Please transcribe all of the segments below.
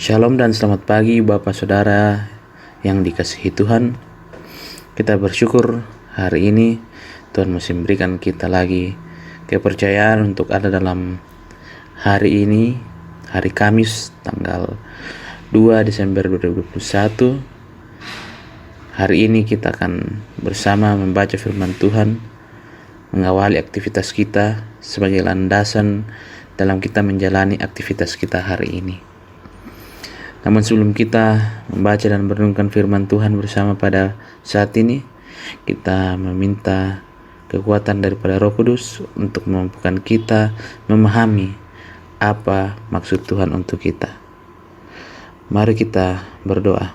Shalom dan selamat pagi Bapak Saudara yang dikasihi Tuhan. Kita bersyukur hari ini Tuhan masih memberikan kita lagi kepercayaan untuk ada dalam hari ini, hari Kamis tanggal 2 Desember 2021. Hari ini kita akan bersama membaca firman Tuhan, mengawali aktivitas kita sebagai landasan dalam kita menjalani aktivitas kita hari ini. Namun sebelum kita membaca dan merenungkan firman Tuhan bersama pada saat ini, kita meminta kekuatan daripada Roh Kudus untuk memampukan kita memahami apa maksud Tuhan untuk kita. Mari kita berdoa.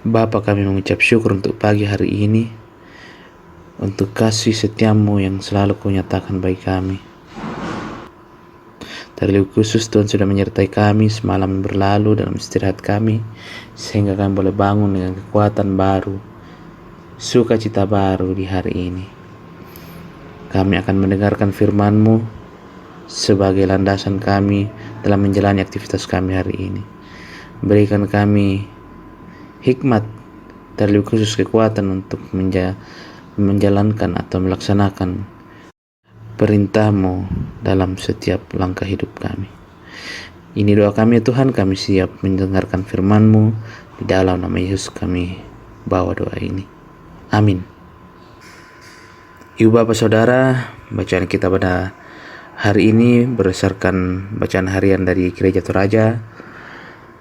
Bapa, kami mengucap syukur untuk pagi hari ini, untuk kasih setiamu yang selalu Kau nyatakan bagi kami. Terlebih khusus Tuhan sudah menyertai kami semalam berlalu dalam istirahat kami, sehingga kami boleh bangun dengan kekuatan baru, sukacita baru di hari ini. Kami akan mendengarkan firman-Mu sebagai landasan kami dalam menjalani aktivitas kami hari ini. Berikan kami hikmat, terlebih khusus kekuatan untuk menjalankan atau melaksanakan perintah-Mu dalam setiap langkah hidup kami. Ini doa kami ya Tuhan, kami siap mendengarkan firman-Mu. Di dalam nama Yesus kami bawa doa ini. Amin. Ibu Bapak Saudara, bacaan kita pada hari ini berdasarkan bacaan harian dari Gereja Toraja,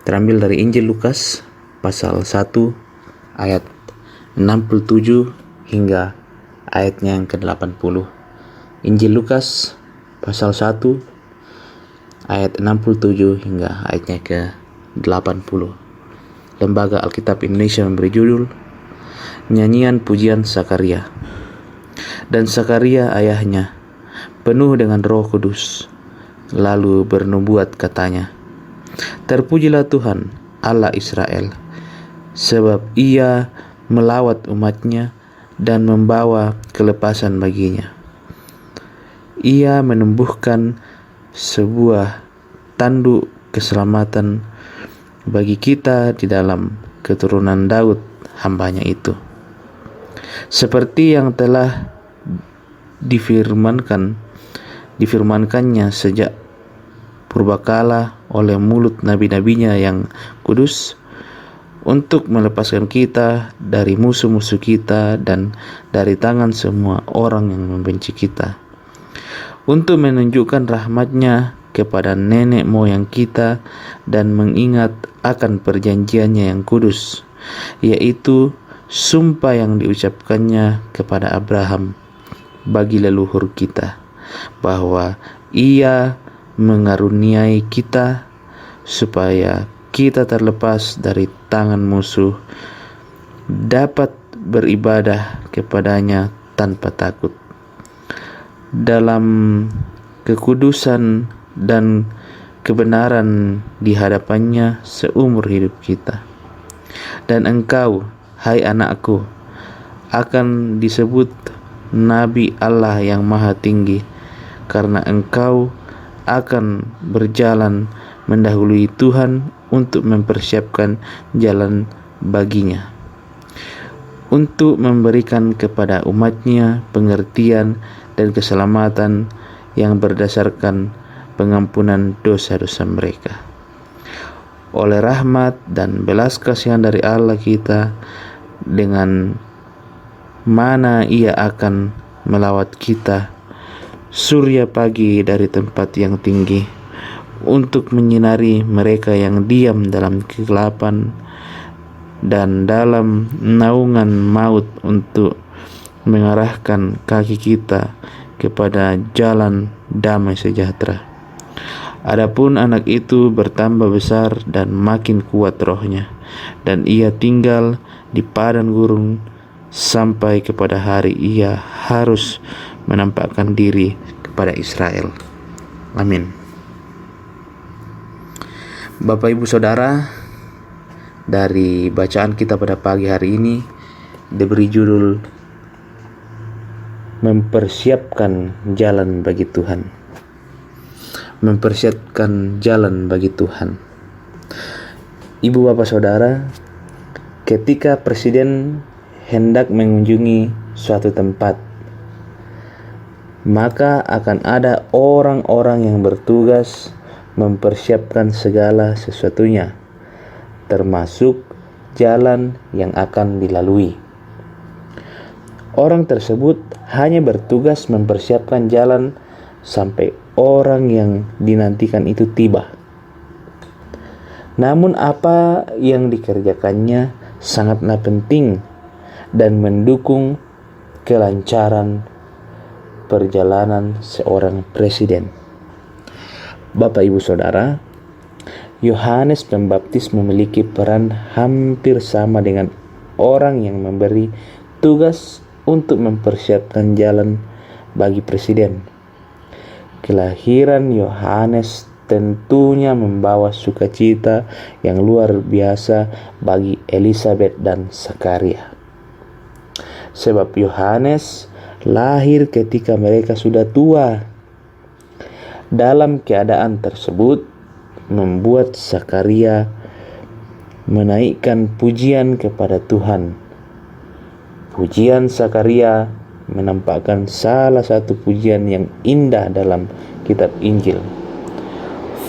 terambil dari Injil Lukas pasal 1 ayat 67 hingga ayatnya yang ke-80. Injil Lukas pasal 1 ayat 67 hingga ayatnya ke-80. Lembaga Alkitab Indonesia memberi judul Nyanyian Pujian Sakaria. Dan Sakaria ayahnya penuh dengan Roh Kudus, lalu bernubuat katanya, "Terpujilah Tuhan Allah Israel, sebab Ia melawat umatnya dan membawa kelepasan baginya. Ia menumbuhkan sebuah tanduk keselamatan bagi kita di dalam keturunan Daud hambanya itu, seperti yang telah difirmankannya sejak purbakala oleh mulut nabi-nabinya yang kudus, untuk melepaskan kita dari musuh-musuh kita dan dari tangan semua orang yang membenci kita, untuk menunjukkan rahmat-Nya kepada nenek moyang kita dan mengingat akan perjanjiannya yang kudus, yaitu sumpah yang diucapkannya kepada Abraham bagi leluhur kita, bahwa Ia mengaruniai kita supaya kita terlepas dari tangan musuh, dapat beribadah kepadanya tanpa takut, dalam kekudusan dan kebenaran di hadapannya seumur hidup kita. Dan engkau, hai anakku, akan disebut Nabi Allah yang Maha Tinggi, karena engkau akan berjalan mendahului Tuhan untuk mempersiapkan jalan baginya, untuk memberikan kepada umatnya pengertian dan keselamatan yang berdasarkan pengampunan dosa-dosa mereka, oleh rahmat dan belas kasihan dari Allah kita, dengan mana Ia akan melawat kita surya pagi dari tempat yang tinggi, untuk menyinari mereka yang diam dalam kegelapan dan dalam naungan maut, untuk mengarahkan kaki kita kepada jalan damai sejahtera. Adapun anak itu bertambah besar dan makin kuat rohnya, dan ia tinggal di padang gurun sampai kepada hari ia harus menampakkan diri kepada Israel. Amin. Bapak Ibu Saudara, dari bacaan kita pada pagi hari ini diberi judul Mempersiapkan Jalan bagi Tuhan. Mempersiapkan jalan bagi Tuhan. Ibu bapak saudara, ketika presiden hendak mengunjungi suatu tempat, maka akan ada orang-orang yang bertugas mempersiapkan segala sesuatunya, termasuk jalan yang akan dilalui. Orang tersebut hanya bertugas mempersiapkan jalan sampai orang yang dinantikan itu tiba. Namun apa yang dikerjakannya sangatlah penting dan mendukung kelancaran perjalanan seorang presiden. Bapak Ibu Saudara, Yohanes Pembaptis memiliki peran hampir sama dengan orang yang memberi tugas untuk mempersiapkan jalan bagi presiden. Kelahiran Yohanes tentunya membawa sukacita yang luar biasa bagi Elizabeth dan Zakaria. Sebab Yohanes lahir ketika mereka sudah tua. Dalam keadaan tersebut membuat Zakaria menaikkan pujian kepada Tuhan. Pujian Zakaria menampakkan salah satu pujian yang indah dalam kitab Injil.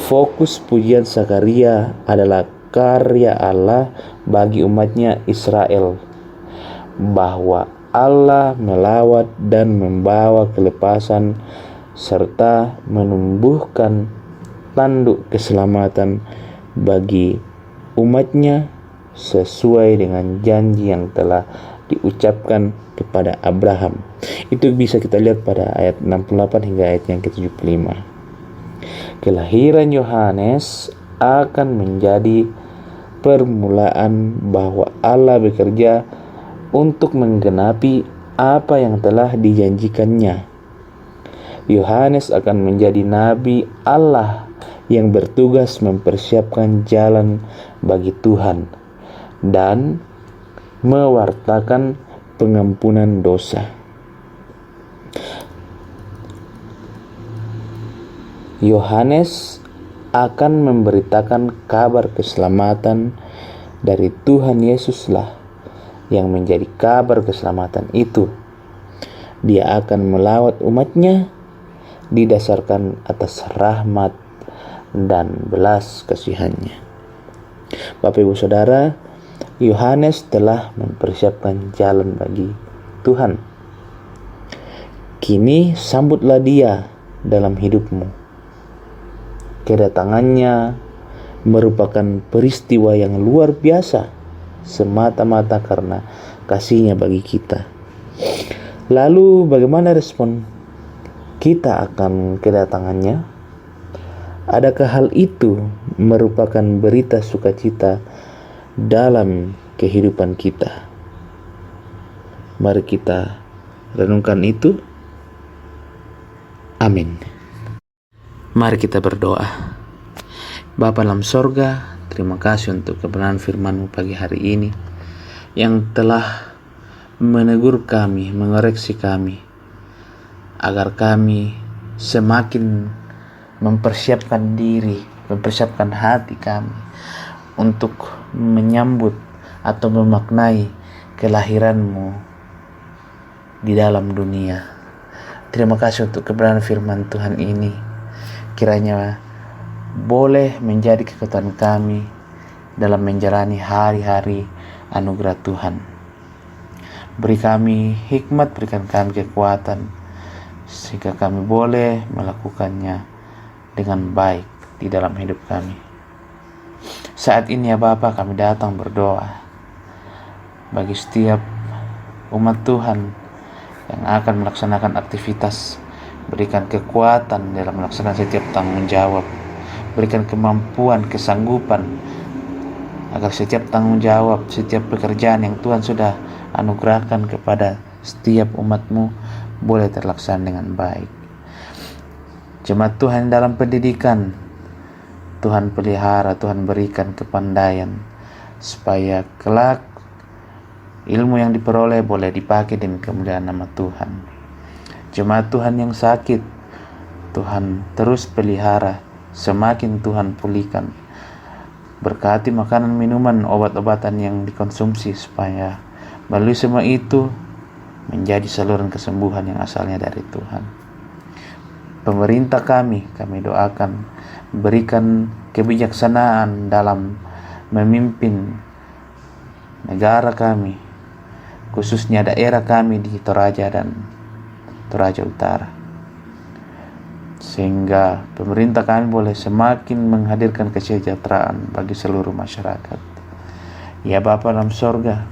Fokus pujian Zakaria adalah karya Allah bagi umatnya Israel, bahwa Allah melawat dan membawa kelepasan serta menumbuhkan tanduk keselamatan bagi umatnya sesuai dengan janji yang telah diucapkan kepada Abraham. Itu bisa kita lihat pada ayat 68 hingga ayat yang ke-75. Kelahiran Yohanes akan menjadi permulaan bahwa Allah bekerja untuk menggenapi apa yang telah dijanjikannya. Yohanes akan menjadi nabi Allah yang bertugas mempersiapkan jalan bagi Tuhan dan mewartakan pengampunan dosa. Yohanes akan memberitakan kabar keselamatan dari Tuhan Yesuslah yang menjadi kabar keselamatan itu. Dia akan melawat umatnya didasarkan atas rahmat dan belas kasihannya. Bapak Ibu Saudara, Yohanes telah mempersiapkan jalan bagi Tuhan. Kini sambutlah dia dalam hidupmu. Kedatangannya merupakan peristiwa yang luar biasa semata-mata karena kasihnya bagi kita. Lalu bagaimana respon kita akan kedatangannya? Adakah hal itu merupakan berita sukacita dalam kehidupan kita? Mari kita renungkan itu. Amin. Mari kita berdoa. Bapa dalam sorga, terima kasih untuk kebenaran firman-Mu pagi hari ini yang telah menegur kami, mengoreksi kami, agar kami semakin mempersiapkan diri, mempersiapkan hati kami untuk menyambut atau memaknai kelahiran-Mu di dalam dunia. Terima kasih untuk kebenaran firman Tuhan ini. Kiranya boleh menjadi kekuatan kami dalam menjalani hari-hari anugerah Tuhan. Beri kami hikmat, berikan kami kekuatan, sehingga kami boleh melakukannya dengan baik di dalam hidup kami. Saat ini ya Bapa, kami datang berdoa bagi setiap umat Tuhan yang akan melaksanakan aktivitas. Berikan kekuatan dalam melaksanakan setiap tanggung jawab. Berikan kemampuan, kesanggupan, agar setiap tanggung jawab, setiap pekerjaan yang Tuhan sudah anugerahkan kepada setiap umat-Mu boleh terlaksana dengan baik. Jemaat Tuhan dalam pendidikan, Tuhan pelihara, Tuhan berikan kepandaian, supaya kelak ilmu yang diperoleh boleh dipakai demi kemuliaan nama Tuhan. Jemaat Tuhan yang sakit, Tuhan terus pelihara, semakin Tuhan pulihkan. Berkati makanan, minuman, obat-obatan yang dikonsumsi, supaya melalui semua itu menjadi saluran kesembuhan yang asalnya dari Tuhan. Pemerintah kami doakan berikan kebijaksanaan dalam memimpin negara kami, khususnya daerah kami di Toraja dan Toraja Utara, sehingga pemerintah kami boleh semakin menghadirkan kesejahteraan bagi seluruh masyarakat. Ya Bapa dalam sorga,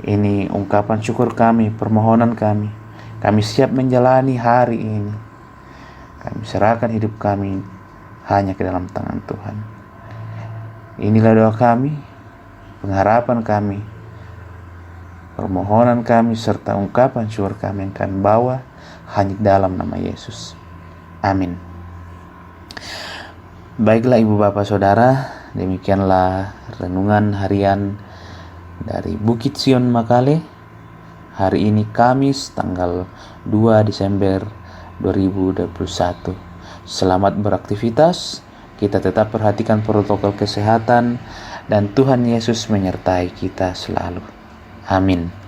ini ungkapan syukur kami, permohonan kami. Kami siap menjalani hari ini. Kami serahkan hidup kami hanya ke dalam tangan Tuhan. Inilah doa kami, pengharapan kami, permohonan kami, serta ungkapan syukur kami yang kami bawa hanya dalam nama Yesus. Amin. Baiklah Ibu Bapak Saudara, demikianlah renungan harian dari Bukit Sion Makale. Hari ini Kamis tanggal 2 Desember 2021. Selamat beraktivitas. Kita tetap perhatikan protokol kesehatan dan Tuhan Yesus menyertai kita selalu. Amin.